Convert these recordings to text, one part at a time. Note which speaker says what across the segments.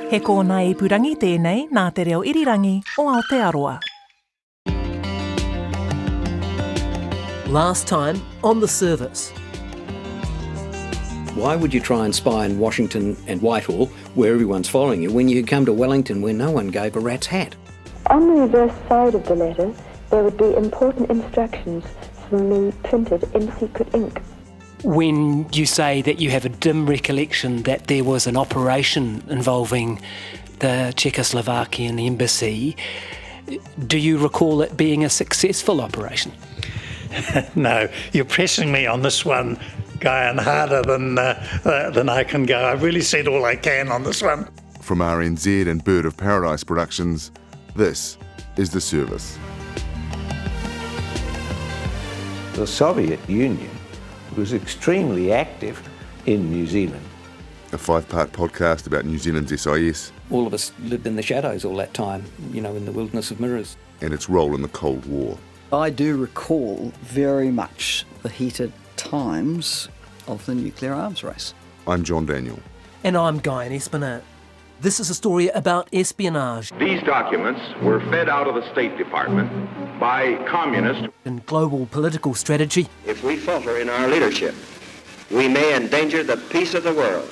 Speaker 1: He kōna e purangi tēnei nā te reo irirangi o Aotearoa.
Speaker 2: Last time on the service.
Speaker 3: Why would you try and spy in Washington and Whitehall, where everyone's following you, when you come to Wellington where no one gave a rat's hat?
Speaker 4: On the reverse side of the letter, there would be important instructions from me printed in secret ink.
Speaker 2: When you say that you have a dim recollection that there was an operation involving the Czechoslovakian embassy, do you recall it being a successful operation?
Speaker 5: No, you're pressing me on this one, Guy, and harder than I can go. I've really said all I can on this one.
Speaker 6: From RNZ and Bird of Paradise Productions, this is The Service.
Speaker 7: The Soviet Union was extremely active in New Zealand.
Speaker 6: A 5-part podcast about New Zealand's SIS.
Speaker 3: All of us lived in the shadows all that time, in the wilderness of mirrors.
Speaker 6: And its role in the Cold War.
Speaker 8: I do recall very much the heated times of the nuclear arms race.
Speaker 6: I'm John Daniel.
Speaker 2: And I'm Guy Espinel. This is a story about espionage.
Speaker 9: These documents were fed out of the State Department by communists.
Speaker 2: And global political strategy.
Speaker 10: If we falter in our leadership, we may endanger the peace of the world.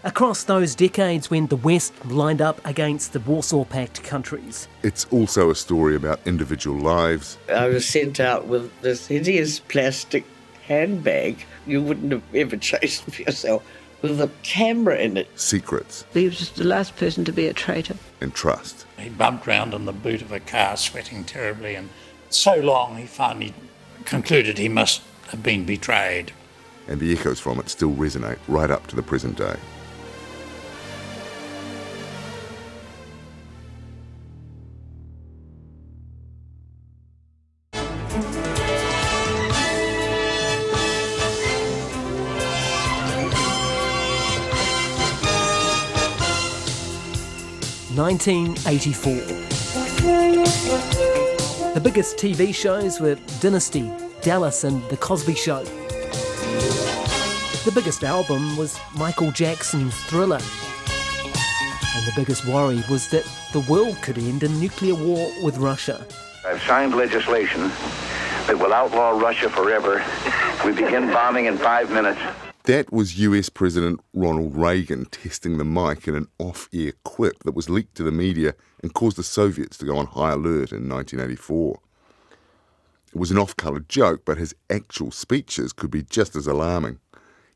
Speaker 2: Across those decades when the West lined up against the Warsaw Pact countries.
Speaker 6: It's also a story about individual lives.
Speaker 11: I was sent out with this hideous plastic handbag you wouldn't have ever chosen for yourself, with a camera in it.
Speaker 6: Secrets.
Speaker 12: He was just the last person to be a traitor.
Speaker 6: And trust.
Speaker 5: He bumped round in the boot of a car, sweating terribly, and so long he finally concluded he must have been betrayed.
Speaker 6: And the echoes from it still resonate right up to the present day.
Speaker 2: (1984). The biggest TV shows were Dynasty, Dallas and The Cosby Show. The biggest album was Michael Jackson's Thriller. And the biggest worry was that the world could end in nuclear war with Russia.
Speaker 10: I've signed legislation that will outlaw Russia forever. We begin bombing in 5 minutes.
Speaker 6: That was US President Ronald Reagan testing the mic in an off-air quip that was leaked to the media and caused the Soviets to go on high alert in 1984. It was an off-colour joke, but his actual speeches could be just as alarming.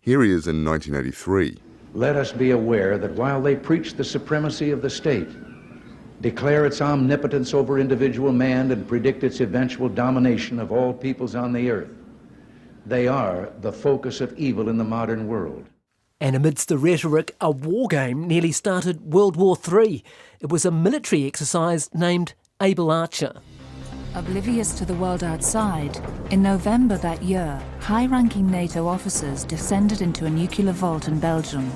Speaker 6: Here he is in 1983.
Speaker 13: Let us be aware that while they preach the supremacy of the state, declare its omnipotence over individual man, and predict its eventual domination of all peoples on the earth, they are the focus of evil in the modern world.
Speaker 2: And amidst the rhetoric, a war game nearly started World War III. It was a military exercise named Able Archer.
Speaker 14: Oblivious to the world outside, in November that year, high-ranking NATO officers descended into a nuclear vault in Belgium.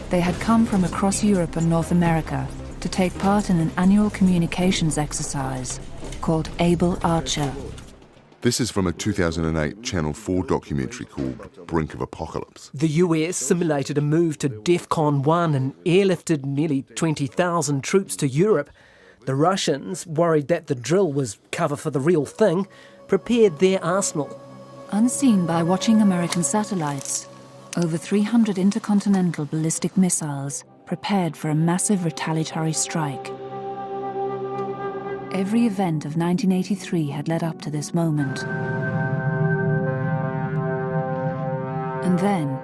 Speaker 14: They had come from across Europe and North America to take part in an annual communications exercise called Able Archer.
Speaker 6: This is from a 2008 Channel 4 documentary called Brink of Apocalypse.
Speaker 2: The US simulated a move to DEFCON 1 and airlifted nearly 20,000 troops to Europe. The Russians, worried that the drill was cover for the real thing, prepared their arsenal.
Speaker 14: Unseen by watching American satellites, over 300 intercontinental ballistic missiles prepared for a massive retaliatory strike. Every event of 1983 had led up to this moment. And then,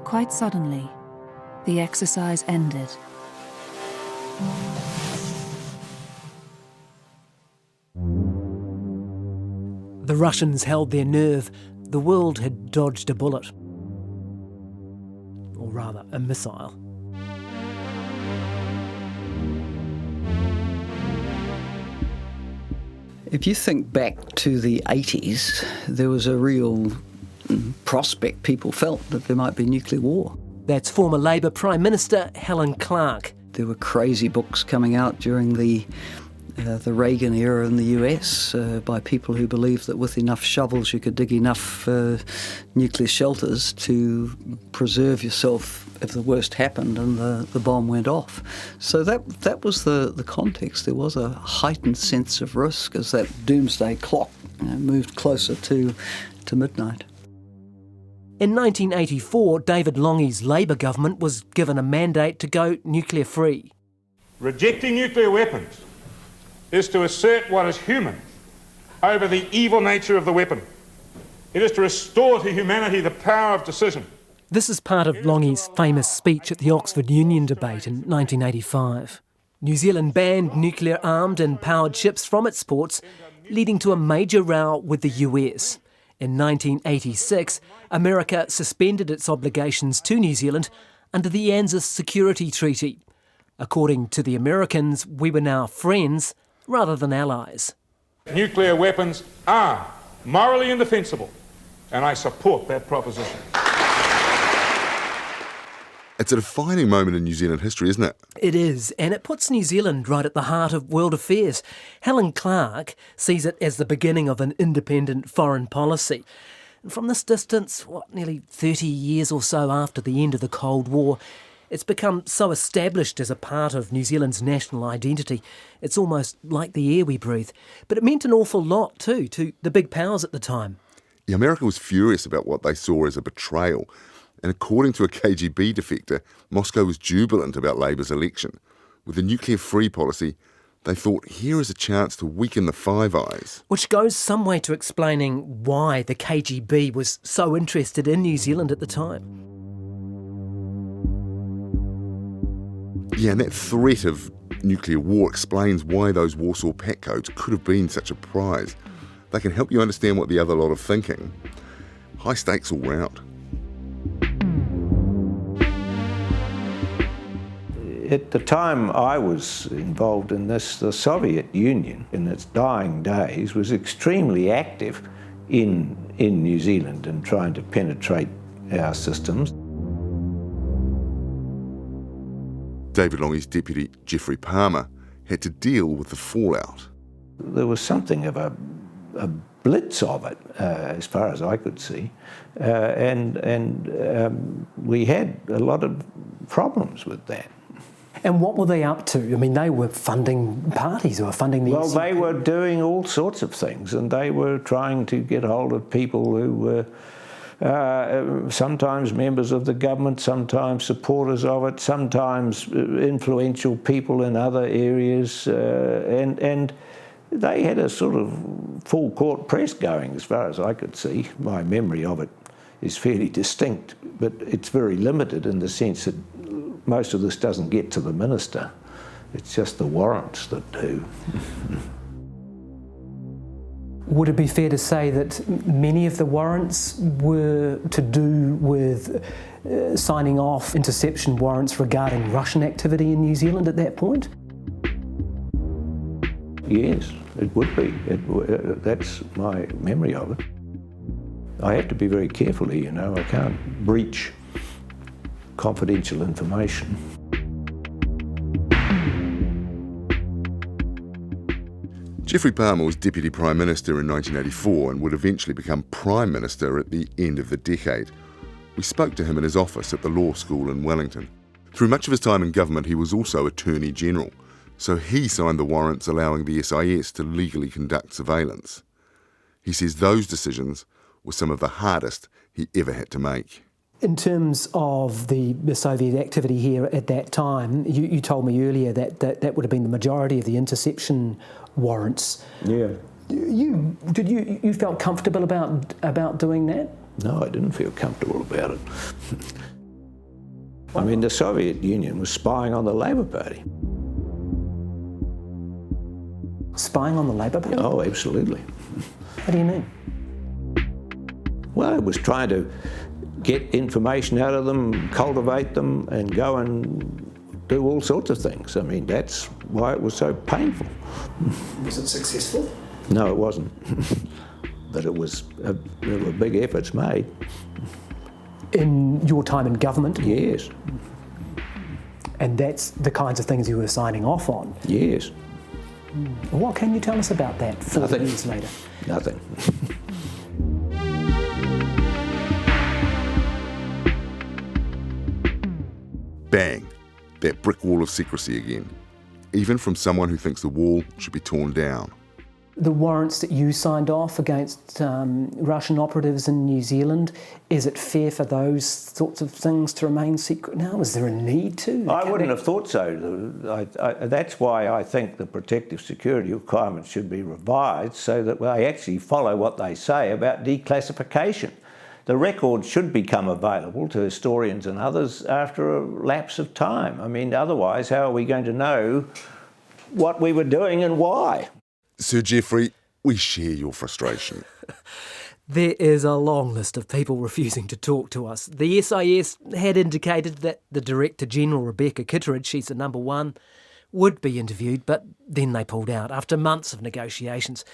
Speaker 14: quite suddenly, the exercise ended.
Speaker 2: The Russians held their nerve. The world had dodged a bullet. Or rather, a missile.
Speaker 8: If you think back to the 80s, there was a real prospect people felt that there might be nuclear war.
Speaker 2: That's former Labour Prime Minister Helen Clark.
Speaker 8: There were crazy books coming out during the the Reagan era in the US by people who believed that with enough shovels you could dig enough nuclear shelters to preserve yourself if the worst happened and the bomb went off. So that was the context. There was a heightened sense of risk as that doomsday clock moved closer to midnight.
Speaker 2: In 1984, David Longie's Labour government was given a mandate to go nuclear-free.
Speaker 15: Rejecting nuclear weapons is to assert what is human over the evil nature of the weapon. It is to restore to humanity the power of decision.
Speaker 2: This is part of Longie's famous speech at the Oxford Union debate in 1985. New Zealand banned nuclear-armed and powered ships from its ports, leading to a major row with the US. In 1986, America suspended its obligations to New Zealand under the ANZUS Security Treaty. According to the Americans, we were now friends rather than allies.
Speaker 15: Nuclear weapons are morally indefensible, and I support that proposition.
Speaker 6: It's a defining moment in New Zealand history, isn't it?
Speaker 2: It is, and it puts New Zealand right at the heart of world affairs. Helen Clark sees it as the beginning of an independent foreign policy. And from this distance, nearly 30 years or so after the end of the Cold War, it's become so established as a part of New Zealand's national identity, it's almost like the air we breathe. But it meant an awful lot, too, to the big powers at the time.
Speaker 6: Yeah, America was furious about what they saw as a betrayal. And according to a KGB defector, Moscow was jubilant about Labour's election. With the nuclear-free policy, they thought, here is a chance to weaken the Five Eyes.
Speaker 2: Which goes some way to explaining why the KGB was so interested in New Zealand at the time.
Speaker 6: Yeah, and that threat of nuclear war explains why those Warsaw Pact codes could have been such a prize. They can help you understand what the other lot are thinking. High stakes all round.
Speaker 7: At the time I was involved in this, the Soviet Union in its dying days was extremely active in New Zealand and trying to penetrate our systems.
Speaker 6: David Longie's deputy, Geoffrey Palmer, had to deal with the fallout.
Speaker 7: There was something of a blitz of it, as far as I could see, and we had a lot of problems with that.
Speaker 2: And what were they up to? I mean, they were funding parties or funding the...
Speaker 7: Well, they were doing all sorts of things, and they were trying to get hold of people who were sometimes members of the government, sometimes supporters of it, sometimes influential people in other areas, and they had a sort of full court press going, as far as I could see. My memory of it is fairly distinct, but it's very limited in the sense that most of this doesn't get to the minister. It's just the warrants that do.
Speaker 2: Would it be fair to say that many of the warrants were to do with signing off interception warrants regarding Russian activity in New Zealand at that point?
Speaker 7: Yes, it would be. That's my memory of it. I have to be very careful here, you know. I can't breach confidential information.
Speaker 6: Geoffrey Palmer was Deputy Prime Minister in 1984 and would eventually become Prime Minister at the end of the decade. We spoke to him in his office at the law school in Wellington. Through much of his time in government, he was also Attorney General, so he signed the warrants allowing the SIS to legally conduct surveillance. He says those decisions were some of the hardest he ever had to make.
Speaker 2: In terms of the Soviet activity here at that time, you told me earlier that would have been the majority of the interception warrants.
Speaker 7: Yeah.
Speaker 2: You felt comfortable about doing that?
Speaker 7: No, I didn't feel comfortable about it. I mean, the Soviet Union was spying on the Labour Party.
Speaker 2: Spying on the Labour Party?
Speaker 7: Oh, absolutely.
Speaker 2: How do you mean?
Speaker 7: Well, it was trying to get information out of them, cultivate them, and go and do all sorts of things. I mean, that's why it was so painful.
Speaker 2: Was it successful?
Speaker 7: No, it wasn't. But there were big efforts made.
Speaker 2: In your time in government?
Speaker 7: Yes.
Speaker 2: And that's the kinds of things you were signing off on?
Speaker 7: Yes.
Speaker 2: What can you tell us about that 40 years later?
Speaker 7: Nothing.
Speaker 6: Bang! That brick wall of secrecy again. Even from someone who thinks the wall should be torn down.
Speaker 2: The warrants that you signed off against Russian operatives in New Zealand, is it fair for those sorts of things to remain secret now? Is there a need to?
Speaker 7: I wouldn't have thought so. That's why I think the protective security requirements should be revised so that they actually follow what they say about declassification. The record should become available to historians and others after a lapse of time. I mean, otherwise, how are we going to know what we were doing and why?
Speaker 6: Sir Geoffrey, we share your frustration.
Speaker 2: There is a long list of people refusing to talk to us. The SIS had indicated that the Director General, Rebecca Kitteridge, she's the number one, would be interviewed, but then they pulled out after months of negotiations.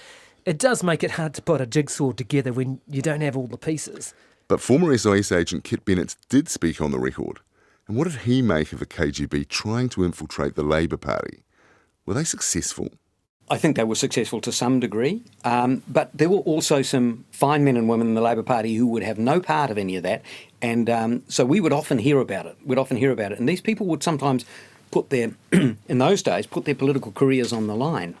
Speaker 2: It does make it hard to put a jigsaw together when you don't have all the pieces.
Speaker 6: But former SIS agent Kit Bennett did speak on the record. And what did he make of the KGB trying to infiltrate the Labour Party? Were they successful?
Speaker 3: I think they were successful to some degree, but there were also some fine men and women in the Labour Party who would have no part of any of that, and so we would often hear about it. And these people would sometimes put their, in those days, put their political careers on the line,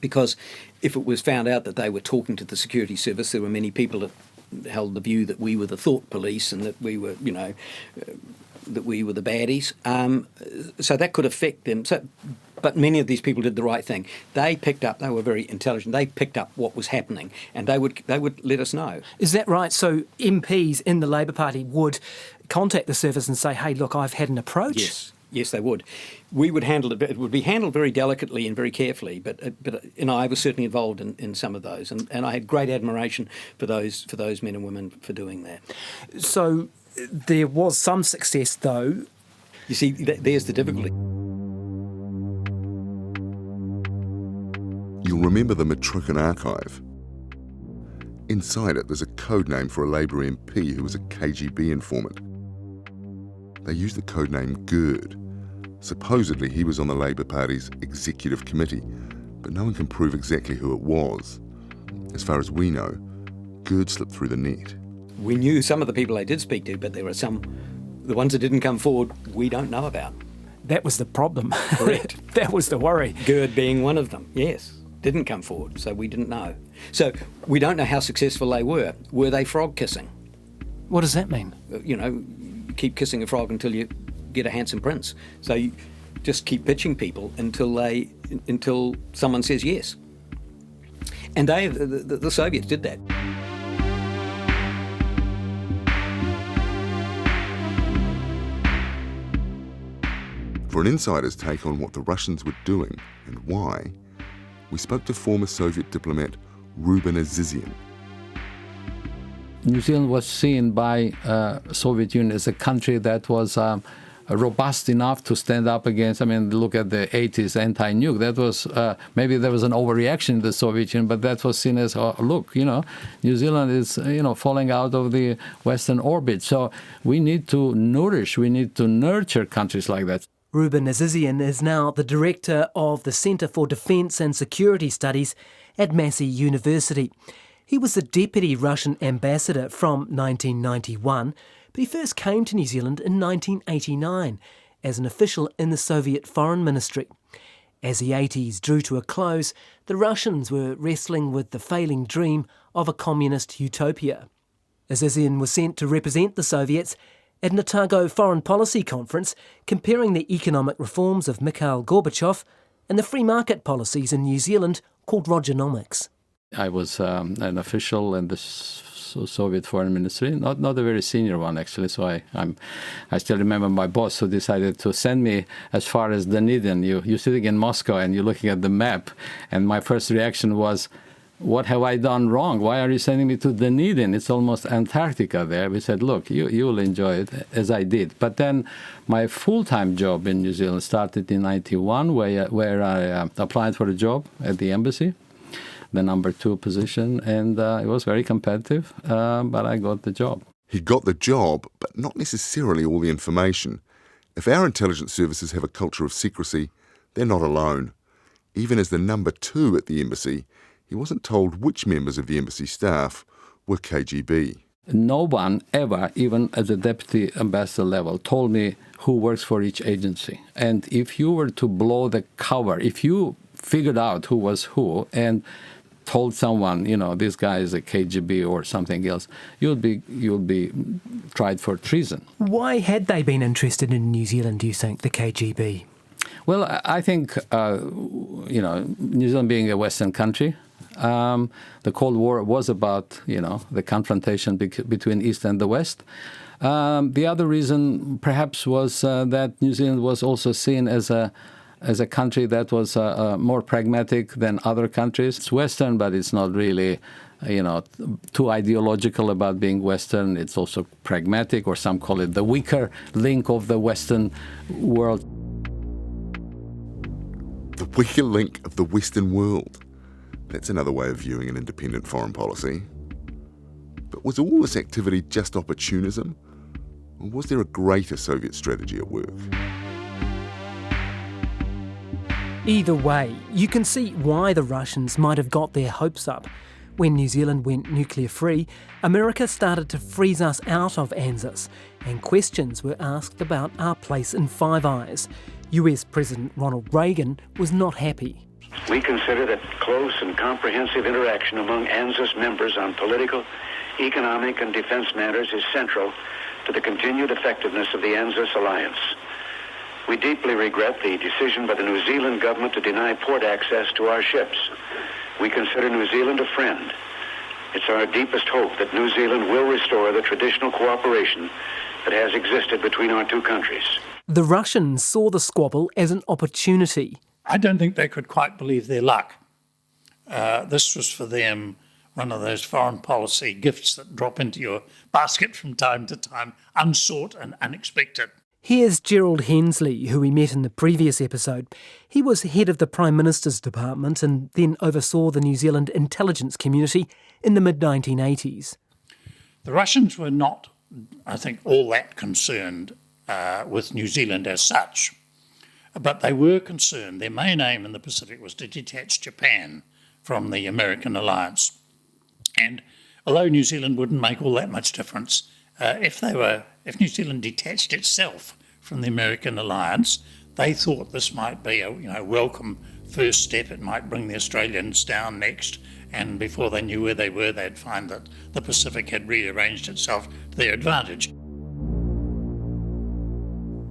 Speaker 3: because if it was found out that they were talking to the security service, there were many people that held the view that we were the thought police and that we were, that we were the baddies. So that could affect them. But many of these people did the right thing. They were very intelligent, they picked up what was happening and they would let us know.
Speaker 2: Is that right? So MPs in the Labour Party would contact the service and say, hey, look, I've had an approach?
Speaker 3: Yes, they would. We would handle it. It would be handled very delicately and very carefully, but I was certainly involved in some of those, and I had great admiration for those men and women for doing that.
Speaker 2: So there was some success, though.
Speaker 3: You see, there's the difficulty.
Speaker 6: You'll remember the Matroken archive. Inside it, there's a code name for a Labour MP who was a KGB informant. They used the code name Gerd. Supposedly he was on the Labour Party's executive committee, but no one can prove exactly who it was. As far as we know, Gerd slipped through the net.
Speaker 3: We knew some of the people they did speak to, but there were some, the ones that didn't come forward, we don't know about.
Speaker 2: That was the problem.
Speaker 3: Correct.
Speaker 2: That was the worry.
Speaker 3: Gerd being one of them, yes. Didn't come forward, so we didn't know. So we don't know how successful they were. Were they frog kissing?
Speaker 2: What does that mean?
Speaker 3: You keep kissing a frog until you get a handsome prince. So you just keep pitching people until someone says yes. And the Soviets did that.
Speaker 6: For an insider's take on what the Russians were doing and why, we spoke to former Soviet diplomat Ruben Azizian.
Speaker 16: New Zealand was seen by Soviet Union as a country that was robust enough to stand up against, look at the 80s anti-nuke. That was, maybe there was an overreaction in the Soviet Union, but that was seen as, look, New Zealand is, falling out of the Western orbit. So we need to nurture countries like that.
Speaker 2: Ruben Azizian is now the director of the Centre for Defence and Security Studies at Massey University. He was the deputy Russian ambassador from 1991, but he first came to New Zealand in 1989 as an official in the Soviet Foreign Ministry. As the 80s drew to a close, the Russians were wrestling with the failing dream of a communist utopia. Azizian was sent to represent the Soviets at an Otago Foreign Policy Conference, comparing the economic reforms of Mikhail Gorbachev and the free market policies in New Zealand called Rogernomics.
Speaker 16: I was an official in the Soviet Foreign Ministry, not a very senior one actually. So I still remember my boss who decided to send me as far as Dunedin. You're sitting in Moscow and you're looking at the map, and my first reaction was, what have I done wrong? Why are you sending me to Dunedin? It's almost Antarctica there. We said, look, you will enjoy it, as I did. But then my full-time job in New Zealand started in 91, where I applied for a job at the embassy, the number 2 position, and it was very competitive, but I got the job.
Speaker 6: He got the job, but not necessarily all the information. If our intelligence services have a culture of secrecy, they're not alone. Even as the number 2 at the embassy, he wasn't told which members of the embassy staff were KGB.
Speaker 16: No one ever, even at the deputy ambassador level, told me who works for each agency. And if you were to blow the cover, if you figured out who was who and told someone, you know, this guy is a KGB or something else, you'll be tried for treason.
Speaker 2: Why had they been interested in New Zealand, do you think, the KGB?
Speaker 16: Well, I think, you know, New Zealand being a Western country, the Cold War was about, you know, the confrontation between East and the West. The other reason, perhaps, was that New Zealand was also seen as a country that was more pragmatic than other countries. It's Western, but it's not really, you know, too ideological about being Western. It's also pragmatic, or some call it the weaker link of the Western world.
Speaker 6: The weaker link of the Western world. That's another way of viewing an independent foreign policy. But was all this activity just opportunism? Or was there a greater Soviet strategy at work?
Speaker 2: Either way, you can see why the Russians might have got their hopes up. When New Zealand went nuclear-free, America started to freeze us out of ANZUS, and questions were asked about our place in Five Eyes. US President Ronald Reagan was not happy.
Speaker 10: We consider that close and comprehensive interaction among ANZUS members on political, economic, and defense matters is central to the continued effectiveness of the ANZUS alliance. We deeply regret the decision by the New Zealand government to deny port access to our ships. We consider New Zealand a friend. It's our deepest hope that New Zealand will restore the traditional cooperation that has existed between our two countries.
Speaker 2: The Russians saw the squabble as an opportunity.
Speaker 5: I don't think they could quite believe their luck. This was for them one of those foreign policy gifts that drop into your basket from time to time, unsought and unexpected.
Speaker 2: Here's Gerald Hensley, who we met in the previous episode. He was head of the Prime Minister's Department and then oversaw the New Zealand intelligence community in the mid-1980s.
Speaker 5: The Russians were not, I think, all that concerned with New Zealand as such. But they were concerned. Their main aim in the Pacific was to detach Japan from the American alliance. And although New Zealand wouldn't make all that much difference, if New Zealand detached itself from the American alliance, they thought this might be a welcome first step. It might bring the Australians down next, and before they knew where they were, they'd find that the Pacific had rearranged itself to their advantage.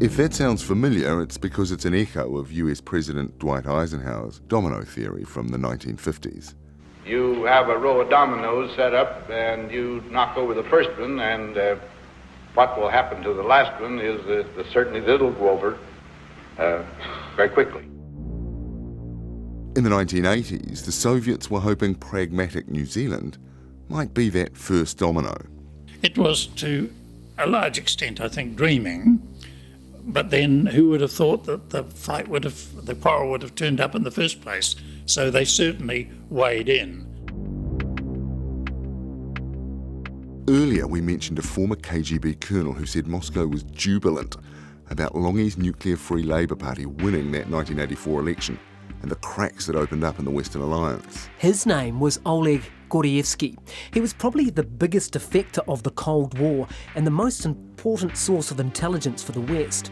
Speaker 6: If that sounds familiar, it's because it's an echo of US President Dwight Eisenhower's domino theory from the 1950s.
Speaker 9: You have a row of dominoes set up and you knock over the first one, and what will happen to the last one is certainly that it'll go over very quickly.
Speaker 6: In the 1980s, the Soviets were hoping pragmatic New Zealand might be that first domino.
Speaker 5: It was to a large extent, I think, dreaming. But then who would have thought that the quarrel would have turned up in the first place? So they certainly weighed in.
Speaker 6: Earlier we mentioned a former KGB colonel who said Moscow was jubilant about Longy's nuclear-free Labour Party winning that 1984 election and the cracks that opened up in the Western Alliance.
Speaker 2: His name was Oleg Gordievsky. He was probably the biggest defector of the Cold War and the most important source of intelligence for the West.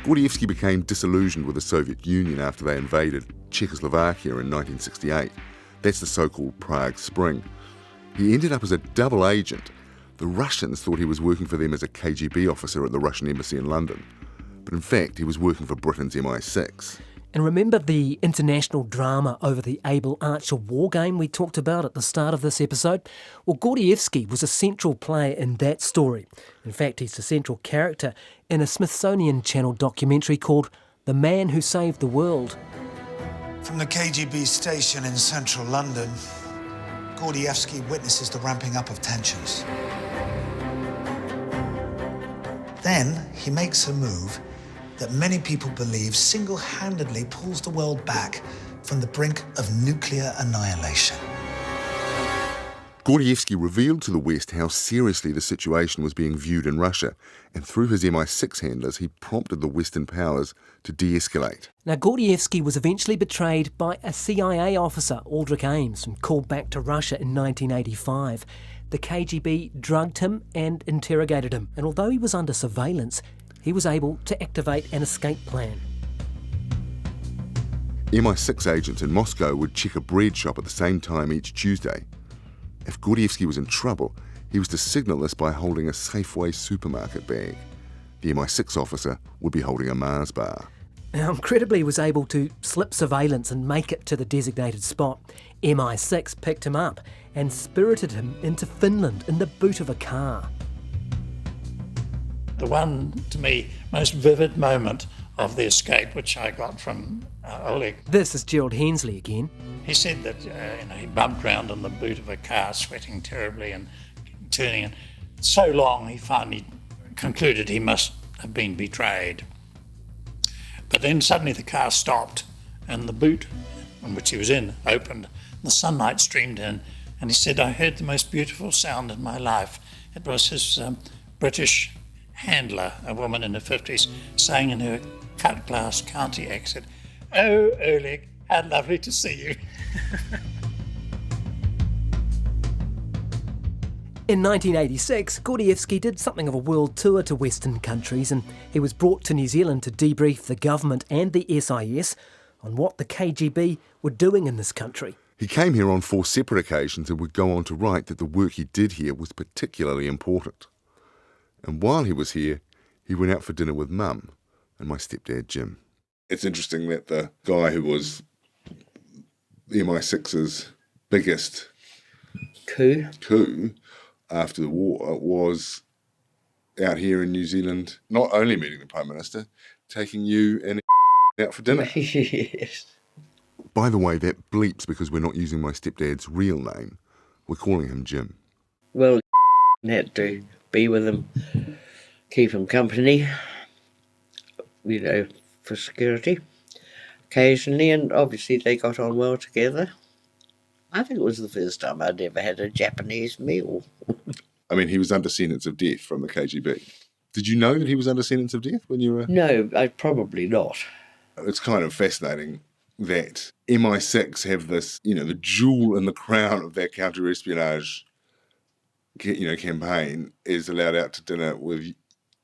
Speaker 6: Gordievsky became disillusioned with the Soviet Union after they invaded Czechoslovakia in 1968. That's the so-called Prague Spring. He ended up as a double agent. The Russians thought he was working for them as a KGB officer at the Russian embassy in London. But in fact, he was working for Britain's MI6.
Speaker 2: And remember the international drama over the Able Archer war game we talked about at the start of this episode? Well, Gordievsky was a central player in that story. In fact, he's the central character in a Smithsonian Channel documentary called The Man Who Saved the World.
Speaker 17: From the KGB station in central London, Gordievsky witnesses the ramping up of tensions. Then he makes a move that many people believe single-handedly pulls the world back from the brink of nuclear annihilation.
Speaker 6: Gordievsky revealed to the West how seriously the situation was being viewed in Russia, and through his MI6 handlers, he prompted the Western powers to de-escalate.
Speaker 18: Now, Gordievsky was eventually betrayed by a CIA officer, Aldrich Ames, and called back to Russia in 1985. The KGB drugged him and interrogated him, and although he was under surveillance, he was able to activate an escape plan.
Speaker 6: MI6 agents in Moscow would check a bread shop at the same time each Tuesday. If Gordievsky was in trouble, he was to signal this by holding a Safeway supermarket bag. The MI6 officer would be holding a Mars bar.
Speaker 18: Now, incredibly, he was able to slip surveillance and make it to the designated spot. MI6 picked him up and spirited him into Finland in the boot of a car.
Speaker 5: The one, to me, most vivid moment of the escape, which I got from Oleg.
Speaker 18: This is Gerald Hensley again.
Speaker 5: He said that he bumped round in the boot of a car, sweating terribly and turning. And so long, he finally concluded he must have been betrayed. But then suddenly the car stopped, and the boot in which he was in opened. The sunlight streamed in, and he said, "I heard the most beautiful sound in my life." It was his British handler, a woman in her 50s, saying in her cut-glass county accent, "Oh, Oleg, how lovely to see you."
Speaker 18: In 1986, Gordievsky did something of a world tour to Western countries, and he was brought to New Zealand to debrief the government and the SIS on what the KGB were doing in this country.
Speaker 6: He came here on 4 separate occasions and would go on to write that the work he did here was particularly important. And while he was here, he went out for dinner with Mum and my stepdad, Jim. It's interesting that the guy who was the MI6's biggest coup after the war was out here in New Zealand, not only meeting the Prime Minister, taking you and out for dinner.
Speaker 11: Yes.
Speaker 6: By the way, that bleeps because we're not using my stepdad's real name. We're calling him Jim.
Speaker 11: Well, had to be with him, keep him company, for security occasionally, and obviously they got on well together. I think it was the first time I'd ever had a Japanese meal.
Speaker 6: I mean, he was under sentence of death from the KGB. Did you know that he was under sentence of death when you were...
Speaker 11: No, probably not.
Speaker 6: It's kind of fascinating that MI6 have this, the jewel in the crown of their counter-espionage, campaign is allowed out to dinner with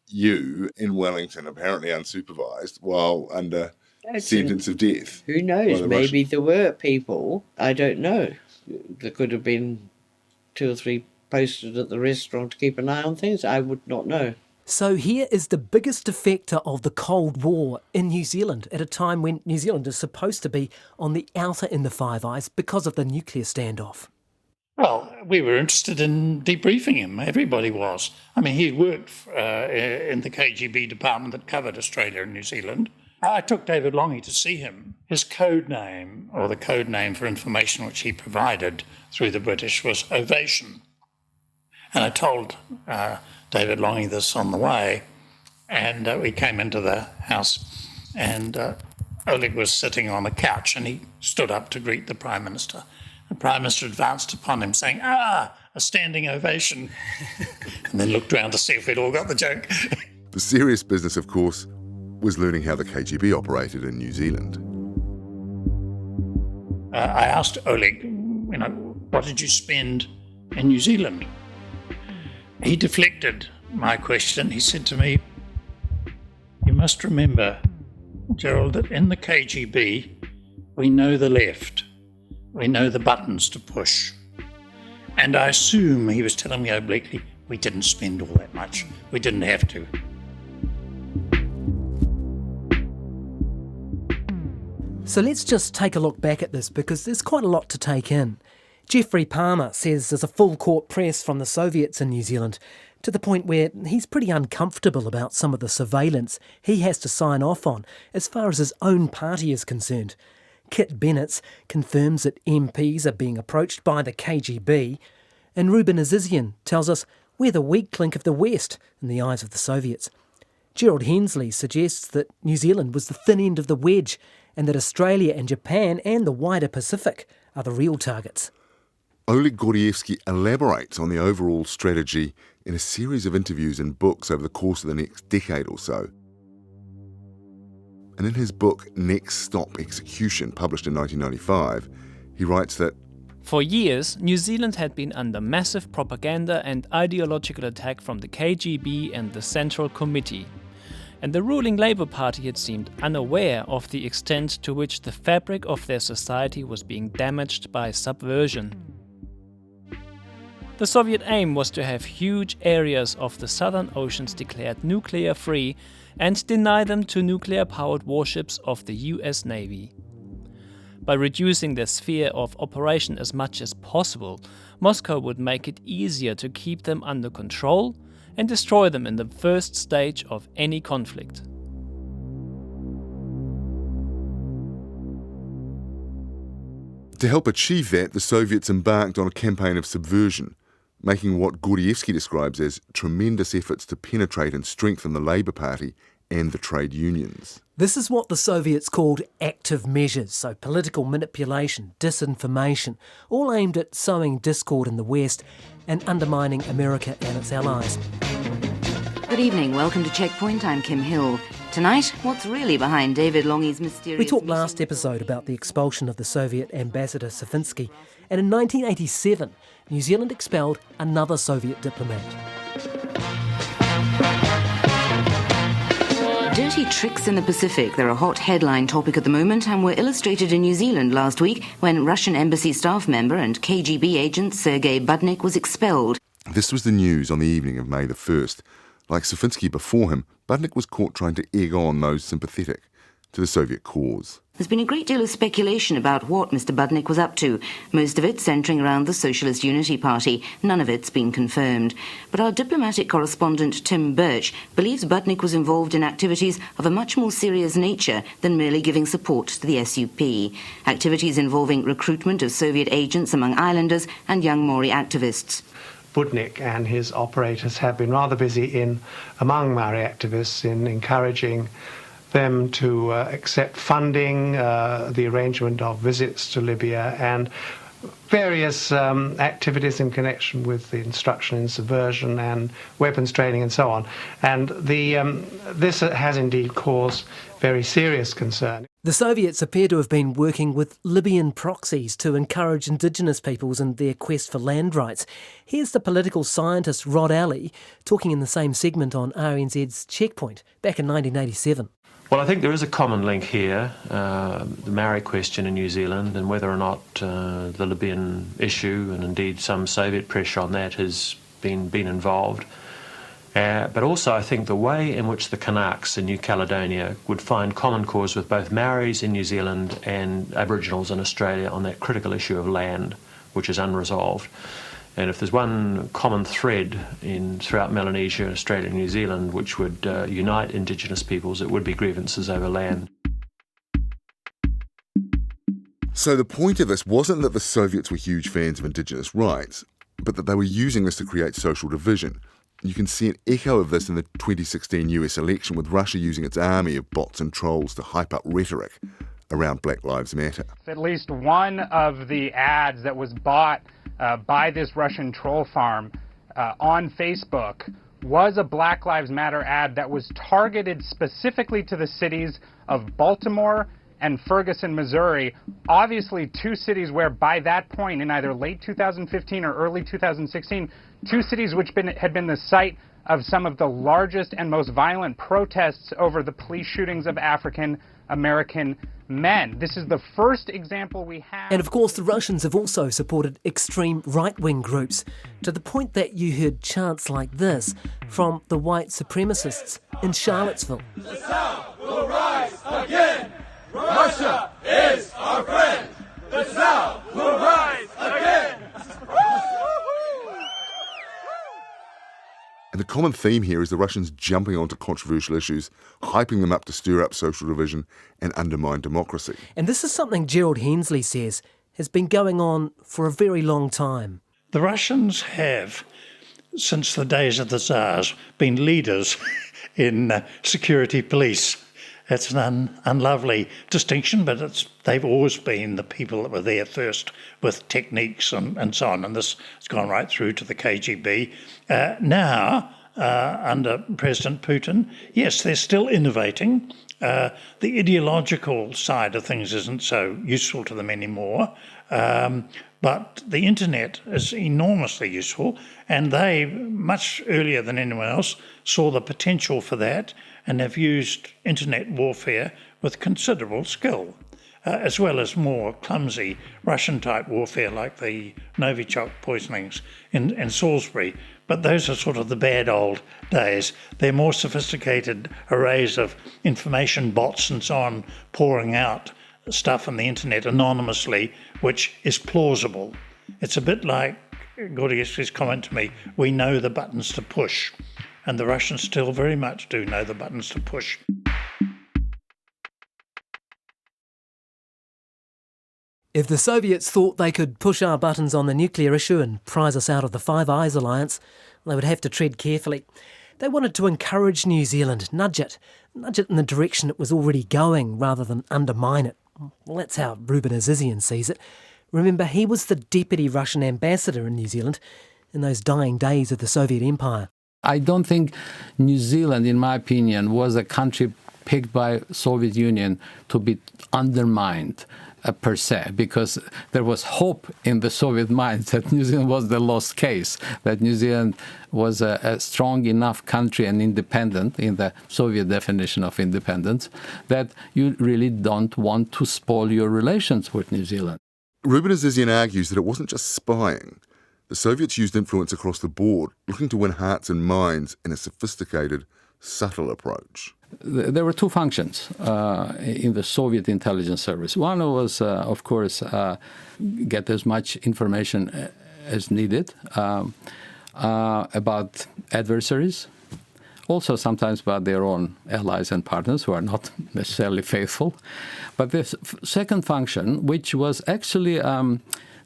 Speaker 6: you in Wellington, apparently unsupervised, while under sentence of death.
Speaker 11: Who knows? Maybe there were people, I don't know. There could have been 2 or 3 posted at the restaurant to keep an eye on things. I would not know.
Speaker 18: So here is the biggest defector of the Cold War in New Zealand at a time when New Zealand is supposed to be on the outer in the Five Eyes because of the nuclear standoff.
Speaker 5: Well, we were interested in debriefing him. Everybody was. I mean, he worked in the KGB department that covered Australia and New Zealand. I took David Longy to see him. His code name, or the code name for information which he provided through the British, was Ovation. And I told David Longy this on the way, and we came into the house, and Oleg was sitting on a couch, and he stood up to greet the Prime Minister. The Prime Minister advanced upon him, saying, "Ah, a standing ovation," and then looked round to see if we'd all got the joke.
Speaker 6: The serious business, of course, was learning how the KGB operated in New Zealand.
Speaker 5: I asked Oleg, what did you spend in New Zealand? He deflected my question. He said to me, "You must remember, Gerald, that in the KGB, we know the left. We know the buttons to push." And I assume he was telling me obliquely, we didn't spend all that much. We didn't have to.
Speaker 18: So let's just take a look back at this because there's quite a lot to take in. Geoffrey Palmer says there's a full court press from the Soviets in New Zealand to the point where he's pretty uncomfortable about some of the surveillance he has to sign off on as far as his own party is concerned. Kit Bennett confirms that MPs are being approached by the KGB, and Ruben Azizian tells us we're the weak link of the West in the eyes of the Soviets. Gerald Hensley suggests that New Zealand was the thin end of the wedge and that Australia and Japan and the wider Pacific are the real targets.
Speaker 6: Oleg Gordievsky elaborates on the overall strategy in a series of interviews and books over the course of the next decade or so. And in his book, Next Stop Execution, published in 1995, he writes that
Speaker 19: for years, New Zealand had been under massive propaganda and ideological attack from the KGB and the Central Committee. And the ruling Labour Party had seemed unaware of the extent to which the fabric of their society was being damaged by subversion. The Soviet aim was to have huge areas of the southern oceans declared nuclear-free and deny them to nuclear-powered warships of the US Navy. By reducing their sphere of operation as much as possible, Moscow would make it easier to keep them under control and destroy them in the first stage of any conflict.
Speaker 6: to help achieve that, the Soviets embarked on a campaign of subversion, making what Gordievsky describes as tremendous efforts to penetrate and strengthen the Labour Party and the trade unions.
Speaker 18: This is what the Soviets called active measures, so political manipulation, disinformation, all aimed at sowing discord in the West and undermining America and its allies.
Speaker 20: Good evening, welcome to Checkpoint, I'm Kim Hill. Tonight, what's really behind David Longy's mysterious...
Speaker 18: We talked last episode about the expulsion of the Soviet ambassador Savinsky, and in 1987, New Zealand expelled another Soviet diplomat.
Speaker 20: Dirty tricks in the Pacific. They're a hot headline topic at the moment and were illustrated in New Zealand last week when Russian embassy staff member and KGB agent Sergei Budnik was expelled.
Speaker 6: This was the news on the evening of May the 1st. Like Savinsky before him, Budnik was caught trying to egg on those sympathetic to the Soviet cause.
Speaker 20: There's been a great deal of speculation about what Mr. Budnik was up to, most of it centring around the Socialist Unity Party. None of it's been confirmed. But our diplomatic correspondent Tim Birch believes Budnik was involved in activities of a much more serious nature than merely giving support to the SUP. Activities involving recruitment of Soviet agents among islanders and young Maori activists.
Speaker 21: Budnik and his operators have been rather busy among Maori activists in encouraging them to accept funding, the arrangement of visits to Libya, and various activities in connection with the instruction in subversion and weapons training and so on. And this has indeed caused very serious concern.
Speaker 18: The Soviets appear to have been working with Libyan proxies to encourage indigenous peoples in their quest for land rights. Here's the political scientist Rod Alley talking in the same segment on RNZ's Checkpoint back in 1987.
Speaker 22: Well, I think there is a common link here, the Maori question in New Zealand, and whether or not the Libyan issue and indeed some Soviet pressure on that has been involved. But also I think the way in which the Kanaks in New Caledonia would find common cause with both Maoris in New Zealand and Aboriginals in Australia on that critical issue of land, which is unresolved. And if there's one common thread throughout Melanesia, Australia and New Zealand which would unite Indigenous peoples, it would be grievances over land.
Speaker 6: So the point of this wasn't that the Soviets were huge fans of Indigenous rights, but that they were using this to create social division. You can see an echo of this in the 2016 US election, with Russia using its army of bots and trolls to hype up rhetoric around Black Lives Matter.
Speaker 23: At least one of the ads that was bought by this Russian troll farm on Facebook was a Black Lives Matter ad that was targeted specifically to the cities of Baltimore and Ferguson, Missouri, obviously two cities where by that point in either late 2015 or early 2016, two cities which had been the site of some of the largest and most violent protests over the police shootings of African American men. This is the first example we have.
Speaker 18: And of course the Russians have also supported extreme right-wing groups, to the point that you heard chants like this from the white supremacists in Charlottesville.
Speaker 24: The South will rise again! Russia is our friend! The South will rise again!
Speaker 6: And the common theme here is the Russians jumping onto controversial issues, hyping them up to stir up social division and undermine democracy.
Speaker 18: And this is something Gerald Hensley says has been going on for a very long time.
Speaker 5: The Russians have, since the days of the Tsars, been leaders in security police. it's an unlovely distinction, but they've always been the people that were there first with techniques and so on, and this has gone right through to the KGB. Now, under President Putin, yes, they're still innovating. The ideological side of things isn't so useful to them anymore, but the internet is enormously useful, and they, much earlier than anyone else, saw the potential for that and have used internet warfare with considerable skill, as well as more clumsy Russian-type warfare like the Novichok poisonings in Salisbury. But those are sort of the bad old days. They're more sophisticated arrays of information bots and so on pouring out stuff on the internet anonymously, which is plausible. It's a bit like Gordievsky's comment to me, we know the buttons to push. And the Russians still very much do know the buttons to push.
Speaker 18: If the Soviets thought they could push our buttons on the nuclear issue and prize us out of the Five Eyes alliance, they would have to tread carefully. They wanted to encourage New Zealand, nudge it in the direction it was already going rather than undermine it. Well, that's how Ruben Azizian sees it. Remember, he was the deputy Russian ambassador in New Zealand in those dying days of the Soviet Empire.
Speaker 16: I don't think New Zealand, in my opinion, was a country picked by Soviet Union to be undermined per se, because there was hope in the Soviet minds that New Zealand was the lost case, that New Zealand was a strong enough country and independent in the Soviet definition of independence, that you really don't want to spoil your relations with New Zealand.
Speaker 6: Ruben Azizian argues that it wasn't just spying. The Soviets used influence across the board, looking to win hearts and minds in a sophisticated, subtle approach.
Speaker 16: There were two functions in the Soviet intelligence service. One was, of course, get as much information as needed about adversaries, also sometimes about their own allies and partners who are not necessarily faithful. But the second function, which was actually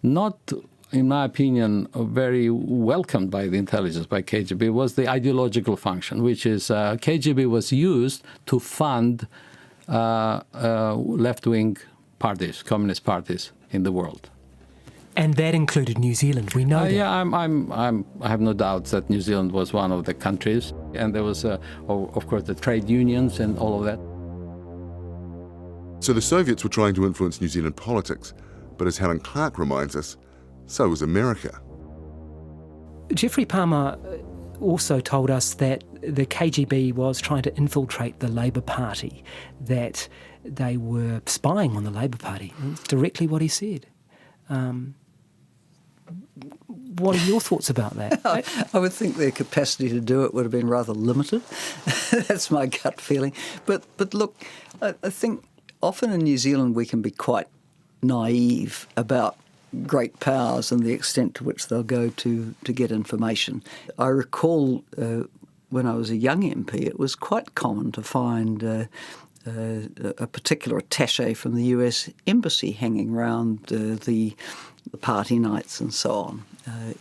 Speaker 16: not, in my opinion, very welcomed by the intelligence, by KGB, was the ideological function, which is KGB was used to fund left-wing parties, communist parties in the world.
Speaker 18: And that included New Zealand, we know that.
Speaker 16: Yeah, I have no doubts that New Zealand was one of the countries. And there was, of course, the trade unions and all of that.
Speaker 6: So the Soviets were trying to influence New Zealand politics, but as Helen Clark reminds us, so was America.
Speaker 18: Geoffrey Palmer also told us that the KGB was trying to infiltrate the Labour Party, that they were spying on the Labour Party. That's directly what he said. What are your thoughts about that?
Speaker 8: I would think their capacity to do it would have been rather limited. That's my gut feeling. But look, I think often in New Zealand we can be quite naive about great powers and the extent to which they'll go to get information. I recall when I was a young MP, it was quite common to find a particular attaché from the US Embassy hanging around the party nights and so on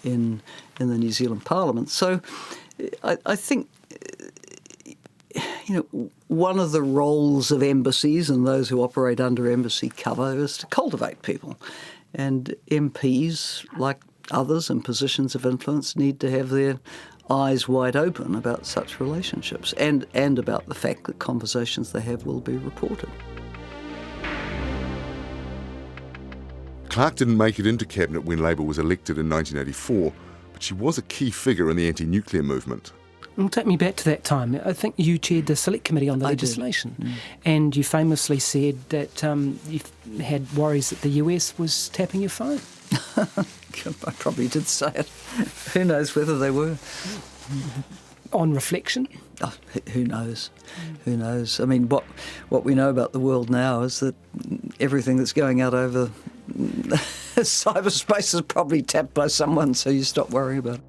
Speaker 8: in the New Zealand Parliament. So I think one of the roles of embassies and those who operate under embassy cover is to cultivate people. And MPs, like others in positions of influence, need to have their eyes wide open about such relationships and about the fact that conversations they have will be reported.
Speaker 6: Clark didn't make it into cabinet when Labour was elected in 1984, but she was a key figure in the anti-nuclear movement.
Speaker 18: Well, take me back to that time. I think you chaired the select committee on the legislation, and you famously said that you had worries that the US was tapping your phone.
Speaker 8: I probably did say it. Who knows whether they were?
Speaker 18: On reflection?
Speaker 8: Oh, who knows? Who knows? I mean, what we know about the world now is that everything that's going out over cyberspace is probably tapped by someone, so you stop worrying about it.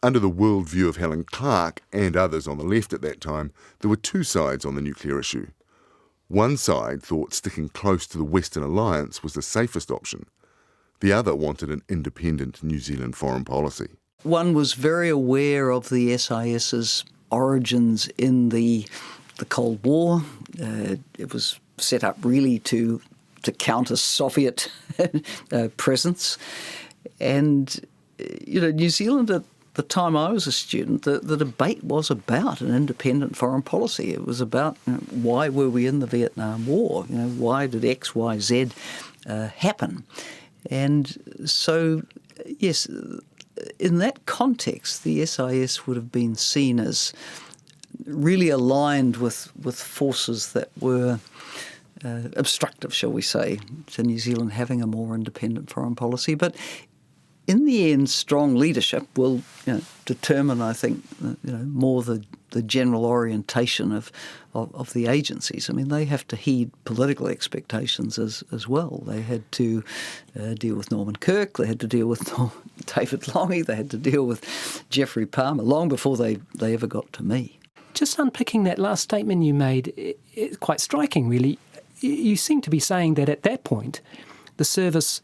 Speaker 6: Under the worldview of Helen Clark and others on the left at that time, there were two sides on the nuclear issue. One side thought sticking close to the Western alliance was the safest option. The other wanted an independent New Zealand foreign policy.
Speaker 8: One was very aware of the SIS's origins in the Cold War. It was set up really to counter Soviet presence. And, New Zealand at the time I was a student, the debate was about an independent foreign policy. It was about why were we in the Vietnam War? Why did X, Y, Z happen? And so, yes, in that context, the SIS would have been seen as really aligned with forces that were obstructive, shall we say, to New Zealand having a more independent foreign policy. But in the end, strong leadership will determine, I think, more the general orientation of the agencies. I mean, they have to heed political expectations as well. They had to deal with Norman Kirk, they had to deal with David Lange, they had to deal with Jeffrey Palmer long before they ever got to me.
Speaker 2: Just unpicking that last statement you made, it's quite striking, really. You seem to be saying that at that point, the service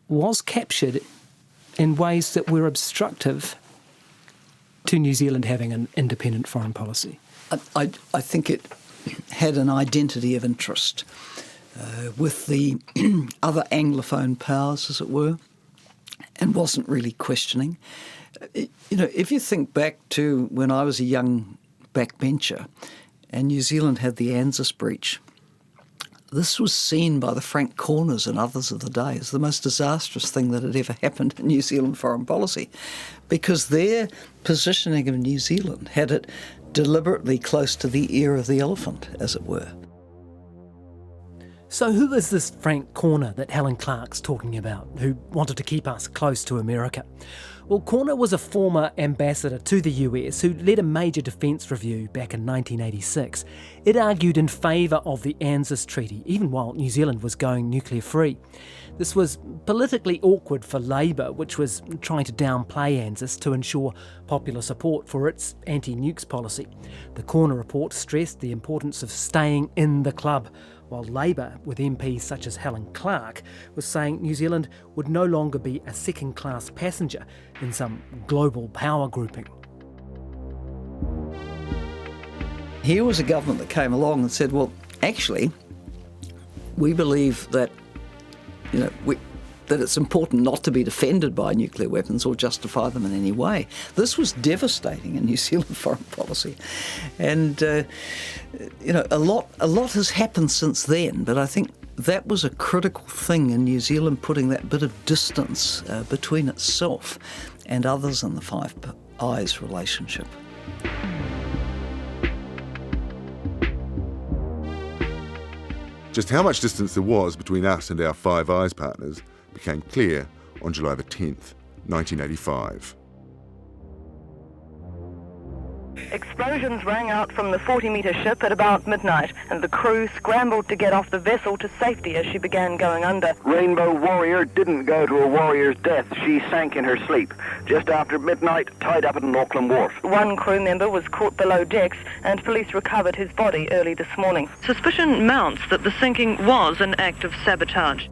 Speaker 2: was captured in ways that were obstructive to New Zealand having an independent foreign policy.
Speaker 8: I think it had an identity of interest with the other Anglophone powers, as it were, and wasn't really questioning. If you think back to when I was a young backbencher and New Zealand had the ANZUS breach, this was seen by the Frank Corners and others of the day as the most disastrous thing that had ever happened in New Zealand foreign policy, because their positioning of New Zealand had it deliberately close to the ear of the elephant, as it were.
Speaker 2: So who is this Frank Corner that Helen Clark's talking about, who wanted to keep us close to America? Well, Corner was a former ambassador to the US who led a major defence review back in 1986. It argued in favour of the ANZUS treaty, even while New Zealand was going nuclear-free. This was politically awkward for Labour, which was trying to downplay ANZUS to ensure popular support for its anti-nukes policy. The Corner report stressed the importance of staying in the club, while Labour, with MPs such as Helen Clark, was saying New Zealand would no longer be a second-class passenger in some global power grouping.
Speaker 8: Here was a government that came along and said, well, actually, we believe that, that it's important not to be defended by nuclear weapons or justify them in any way. This was devastating in New Zealand foreign policy. And, a lot has happened since then, but I think that was a critical thing in New Zealand, putting that bit of distance between itself and others in the Five Eyes relationship.
Speaker 6: Just how much distance there was between us and our Five Eyes partners became clear on July the 10th, 1985.
Speaker 1: Explosions rang out from the 40-metre ship at about midnight, and the crew scrambled to get off the vessel to safety as she began going under.
Speaker 10: Rainbow Warrior didn't go to a warrior's death. She sank in her sleep just after midnight, tied up at an Auckland wharf.
Speaker 1: One crew member was caught below decks, and police recovered his body early this morning. Suspicion mounts that the sinking was an act of sabotage.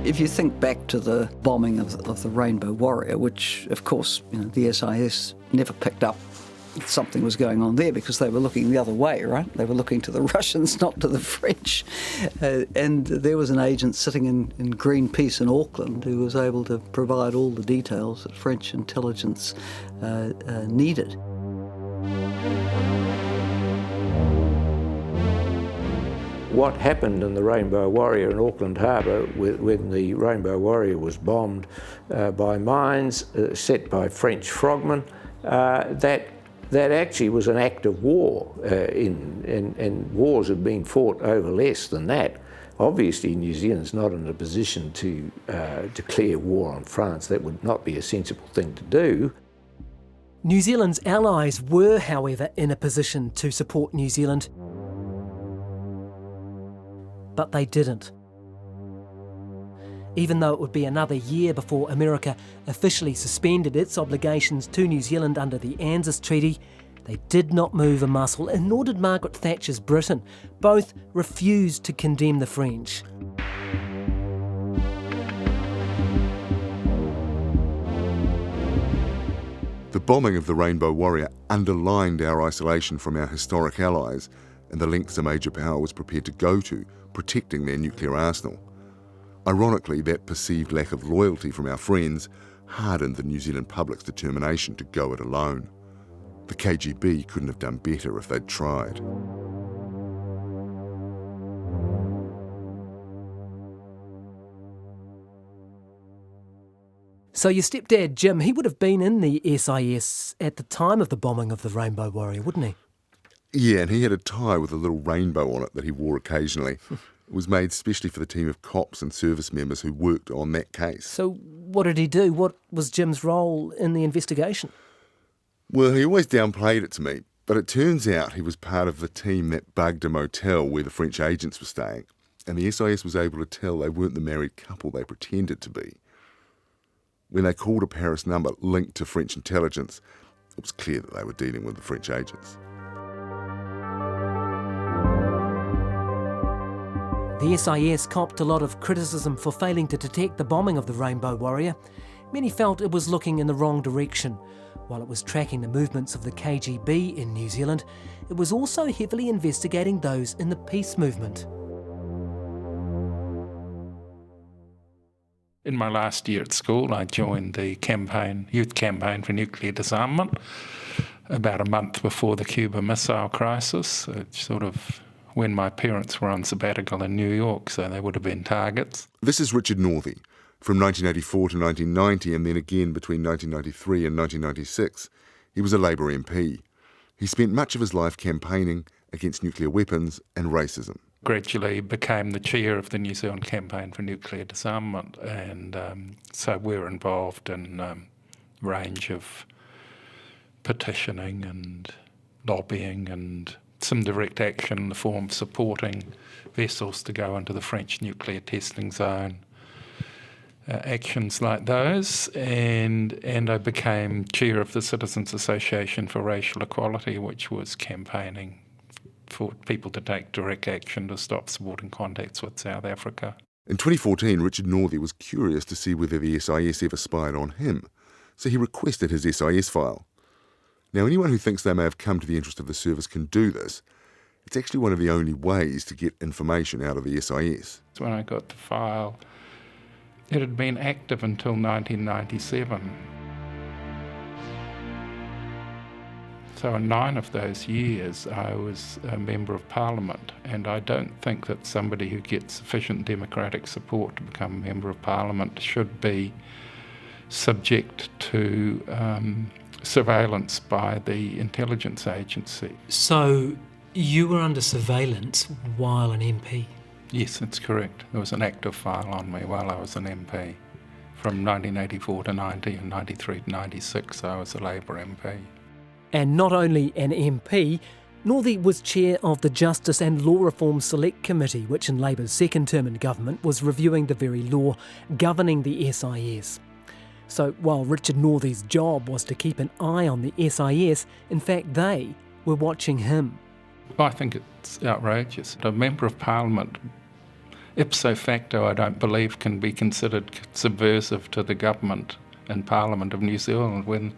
Speaker 8: If you think back to the bombing of the Rainbow Warrior, which, of course, the SIS never picked up something was going on there because they were looking the other way, right? They were looking to the Russians, not to the French. And there was an agent sitting in Greenpeace in Auckland who was able to provide all the details that French intelligence needed.
Speaker 7: What happened in the Rainbow Warrior in Auckland Harbour when the Rainbow Warrior was bombed by mines set by French frogmen, that actually was an act of war, and wars have been fought over less than that. Obviously, New Zealand's not in a position to declare war on France. That would not be a sensible thing to do.
Speaker 2: New Zealand's allies were, however, in a position to support New Zealand, but they didn't. Even though it would be another year before America officially suspended its obligations to New Zealand under the ANZUS Treaty,
Speaker 18: They did not move a muscle, and nor did Margaret Thatcher's Britain. Both refused to condemn the French.
Speaker 6: The bombing of the Rainbow Warrior underlined our isolation from our historic allies and the lengths a major power was prepared to go to protecting their nuclear arsenal. Ironically, that perceived lack of loyalty from our friends hardened the New Zealand public's determination to go it alone. The KGB couldn't have done better if they'd tried.
Speaker 18: So your stepdad, Jim, he would have been in the SIS at the time of the bombing of the Rainbow Warrior, wouldn't he?
Speaker 6: Yeah, and he had a tie with a little rainbow on it that he wore occasionally. It was made specially for the team of cops and service members who worked on that case.
Speaker 18: So what did he do? What was Jim's role in the investigation?
Speaker 6: Well, he always downplayed it to me, but it turns out he was part of the team that bugged a motel where the French agents were staying, and the SIS was able to tell they weren't the married couple they pretended to be. When they called a Paris number linked to French intelligence, it was clear that they were dealing with the French agents.
Speaker 18: The SIS copped a lot of criticism for failing to detect the bombing of the Rainbow Warrior. Many felt it was looking in the wrong direction. While it was tracking the movements of the KGB in New Zealand, it was also heavily investigating those in the peace movement.
Speaker 5: In my last year at school, I joined the youth campaign for nuclear disarmament about a month before the Cuba Missile Crisis, sort of when my parents were on sabbatical in New York, so they would have been targets.
Speaker 6: This is Richard Northey. From 1984 to 1990 and then again between 1993 and 1996, he was a Labour MP. He spent much of his life campaigning against nuclear weapons and racism.
Speaker 5: Gradually became the chair of the New Zealand campaign for nuclear disarmament, and so we're involved in a range of petitioning and lobbying and some direct action in the form of supporting vessels to go into the French nuclear testing zone, actions like those, and I became chair of the Citizens Association for Racial Equality, which was campaigning for people to take direct action to stop supporting contacts with South Africa.
Speaker 6: In 2014, Richard Northey was curious to see whether the SIS ever spied on him, so he requested his SIS file. Now, anyone who thinks they may have come to the interest of the service can do this. It's actually one of the only ways to get information out of the SIS.
Speaker 5: When I got the file, it had been active until 1997. So in 9 of those years, I was a Member of Parliament, and I don't think that somebody who gets sufficient democratic support to become a Member of Parliament should be subject to surveillance by the intelligence agency.
Speaker 2: So you were under surveillance while an MP?
Speaker 5: Yes, that's correct. There was an active file on me while I was an MP. From 1984 to 90 and 93 to 96, I was a Labour MP.
Speaker 18: And not only an MP, Northey was chair of the Justice and Law Reform Select Committee, which in Labour's second term in government was reviewing the very law governing the SIS. So while Richard Northey's job was to keep an eye on the SIS, in fact they were watching him.
Speaker 5: I think it's outrageous. A Member of Parliament, ipso facto, I don't believe can be considered subversive to the government and Parliament of New Zealand when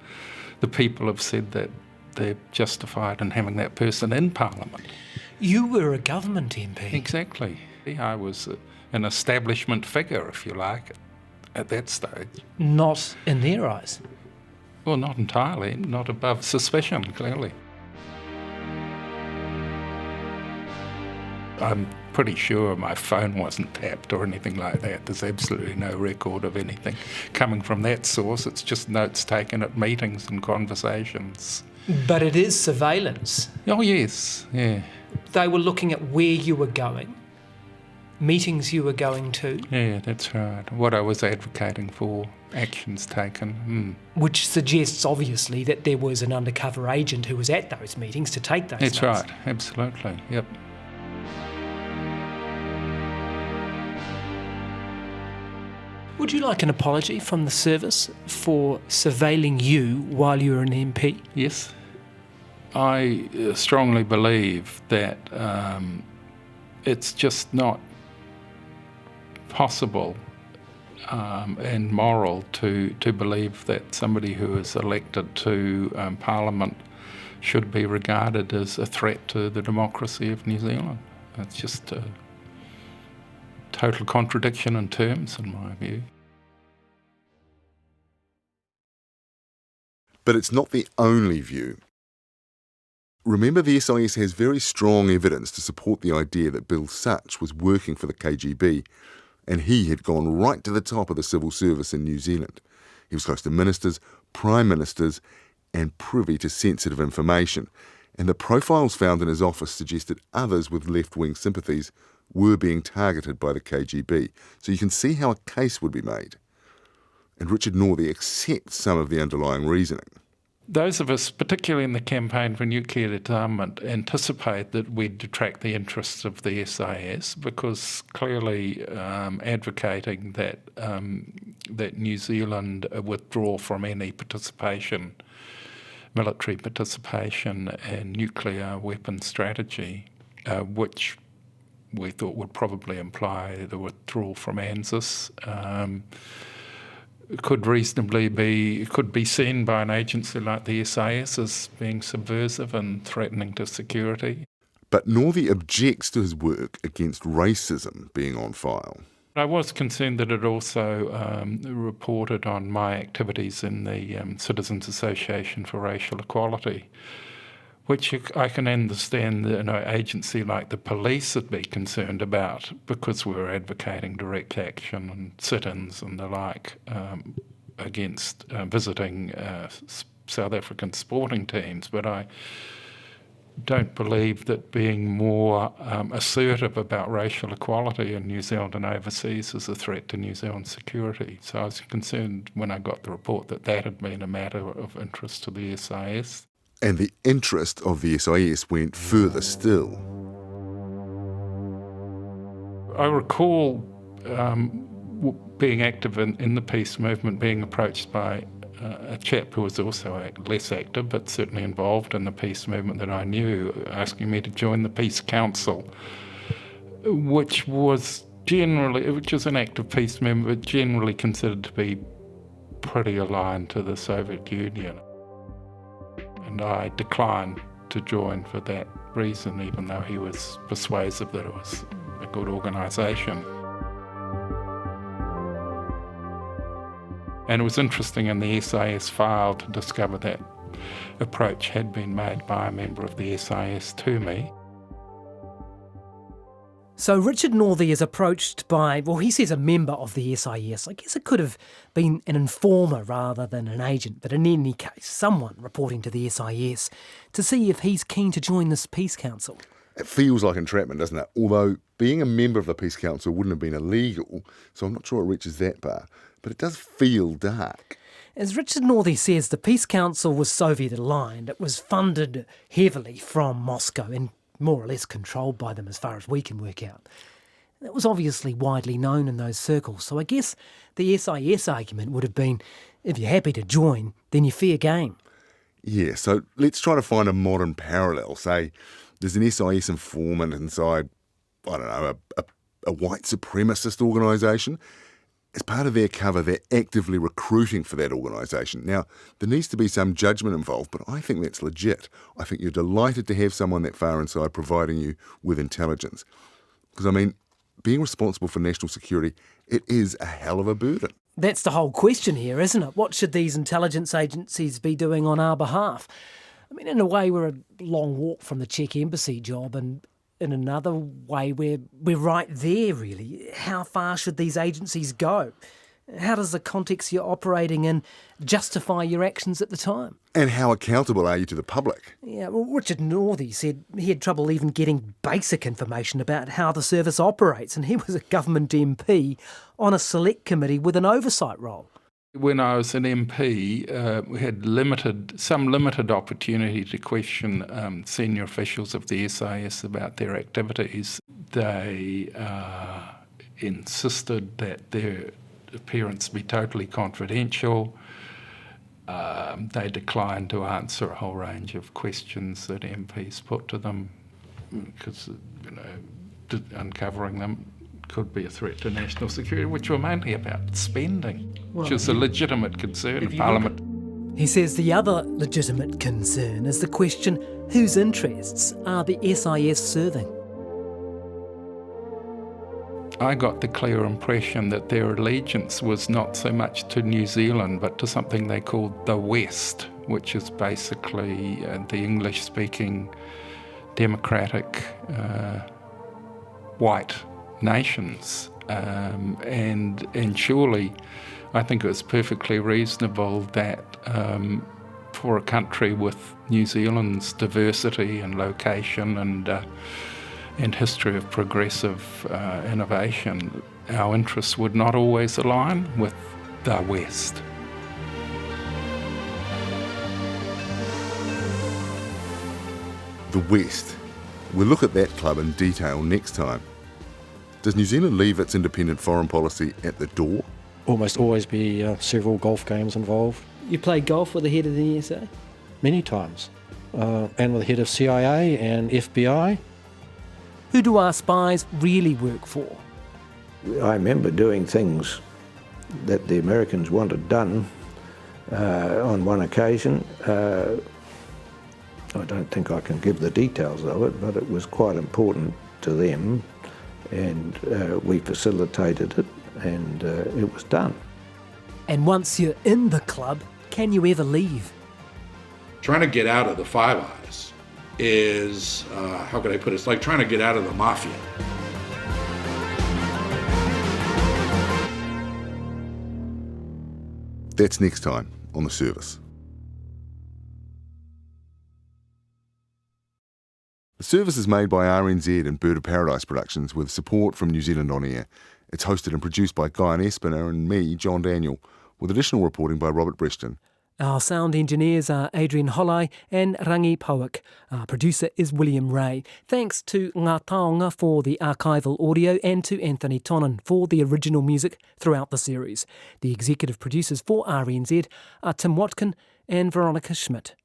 Speaker 5: the people have said that they're justified in having that person in Parliament.
Speaker 2: You were a government MP.
Speaker 5: Exactly. I was an establishment figure, if you like, at that stage.
Speaker 2: Not in their eyes?
Speaker 5: Well, not entirely. Not above suspicion, clearly. I'm pretty sure my phone wasn't tapped or anything like that. There's absolutely no record of anything coming from that source. It's just notes taken at meetings and conversations.
Speaker 2: But it is surveillance.
Speaker 5: Oh, yes, yeah.
Speaker 2: They were looking at where you were going, meetings you were going to.
Speaker 5: Yeah, that's right. What I was advocating for, actions taken.
Speaker 2: Which suggests, obviously, that there was an undercover agent who was at those meetings to take those notes.
Speaker 5: That's right, absolutely, yep.
Speaker 2: Would you like an apology from the service for surveilling you while you were an MP?
Speaker 5: Yes. I strongly believe that it's just not possible and moral to believe that somebody who is elected to Parliament should be regarded as a threat to the democracy of New Zealand. It's just a total contradiction in terms, in my view.
Speaker 6: But it's not the only view. Remember, the SIS has very strong evidence to support the idea that Bill Such was working for the KGB, and he had gone right to the top of the civil service in New Zealand. He was close to ministers, prime ministers, and privy to sensitive information, and the profiles found in his office suggested others with left-wing sympathies were being targeted by the KGB. So you can see how a case would be made. And Richard Northey accepts some of the underlying reasoning.
Speaker 5: Those of us, particularly in the campaign for nuclear disarmament, anticipate that we'd detract the interests of the SIS, because clearly advocating that that New Zealand withdraw from any participation, military participation in nuclear weapon strategy, which we thought would probably imply the withdrawal from ANZUS, could be seen by an agency like the SIS as being subversive and threatening to security.
Speaker 6: But Northey objects to his work against racism being on file.
Speaker 5: I was concerned that it also reported on my activities in the Citizens Association for Racial Equality, which I can understand that an agency like the police would be concerned about, because we were advocating direct action and sit-ins and the like against visiting South African sporting teams. But I don't believe that being more assertive about racial equality in New Zealand and overseas is a threat to New Zealand's security. So I was concerned when I got the report that that had been a matter of interest to the SIS.
Speaker 6: And the interest of the SIS went further still.
Speaker 5: I recall being active in the peace movement, being approached by a chap who was also less active but certainly involved in the peace movement that I knew, asking me to join the Peace Council, which was an active peace movement, but generally considered to be pretty aligned to the Soviet Union. And I declined to join for that reason, even though he was persuasive that it was a good organisation. And it was interesting in the SIS file to discover that approach had been made by a member of the SIS to me.
Speaker 18: So Richard Northey is approached by, well, he says a member of the SIS. I guess it could have been an informer rather than an agent, but in any case, someone reporting to the SIS to see if he's keen to join this Peace Council.
Speaker 6: It feels like entrapment, doesn't it? Although being a member of the Peace Council wouldn't have been illegal, so I'm not sure it reaches that far. But it does feel dark.
Speaker 18: As Richard Northey says, the Peace Council was Soviet-aligned. It was funded heavily from Moscow and more or less controlled by them as far as we can work out. That was obviously widely known in those circles, so I guess the SIS argument would have been, if you're happy to join, then you're fair game.
Speaker 6: Yeah, so let's try to find a modern parallel. Say there's an SIS informant inside, I don't know, a white supremacist organisation. As part of their cover, they're actively recruiting for that organisation. Now, there needs to be some judgment involved, but I think that's legit. I think you're delighted to have someone that far inside providing you with intelligence. Because, I mean, being responsible for national security, it is a hell of a burden.
Speaker 18: That's the whole question here, isn't it? What should these intelligence agencies be doing on our behalf? I mean, in a way, we're a long walk from the Czech embassy job, and in another way, we're right there, really. How far should these agencies go? How does the context you're operating in justify your actions at the time?
Speaker 6: And how accountable are you to the public?
Speaker 18: Yeah, well, Richard Northey said he had trouble even getting basic information about how the service operates, and he was a government MP on a select committee with an oversight role.
Speaker 5: When I was an MP, we had some limited opportunity to question senior officials of the SIS about their activities. They insisted that their appearance be totally confidential.
Speaker 4: They declined to answer a whole range of questions that MPs put to them because, uncovering them could be a threat to national security, which were mainly about spending, which is a legitimate concern of Parliament.
Speaker 18: He says the other legitimate concern is the question, whose interests are the SIS serving?
Speaker 4: I got the clear impression that their allegiance was not so much to New Zealand, but to something they called the West, which is basically the English-speaking democratic white nations. And surely I think it was perfectly reasonable that for a country with New Zealand's diversity and location and history of progressive innovation, our interests would not always align with the West.
Speaker 6: The West. We'll look at that club in detail next time. Does New Zealand leave its independent foreign policy at the door?
Speaker 12: Almost always be several golf games involved.
Speaker 18: You played golf with the head of the NSA?
Speaker 12: Many times. And with the head of CIA and FBI.
Speaker 18: Who do our spies really work for?
Speaker 7: I remember doing things that the Americans wanted done on one occasion. I don't think I can give the details of it, but it was quite important to them, and we facilitated it, and it was done.
Speaker 18: And once you're in the club, can you ever leave?
Speaker 13: Trying to get out of the Five Eyes is, how could I put it? It's like trying to get out of the mafia.
Speaker 6: That's next time on The Service. The Service is made by RNZ and Bird of Paradise Productions with support from New Zealand On Air. It's hosted and produced by Guy Espiner and me, John Daniel, with additional reporting by Robert Breston.
Speaker 18: Our sound engineers are Adrian Hollai and Rangi Pauak. Our producer is William Ray. Thanks to Ngā Taonga for the archival audio and to Anthony Tonnen for the original music throughout the series. The executive producers for RNZ are Tim Watkin and Veronica Schmidt.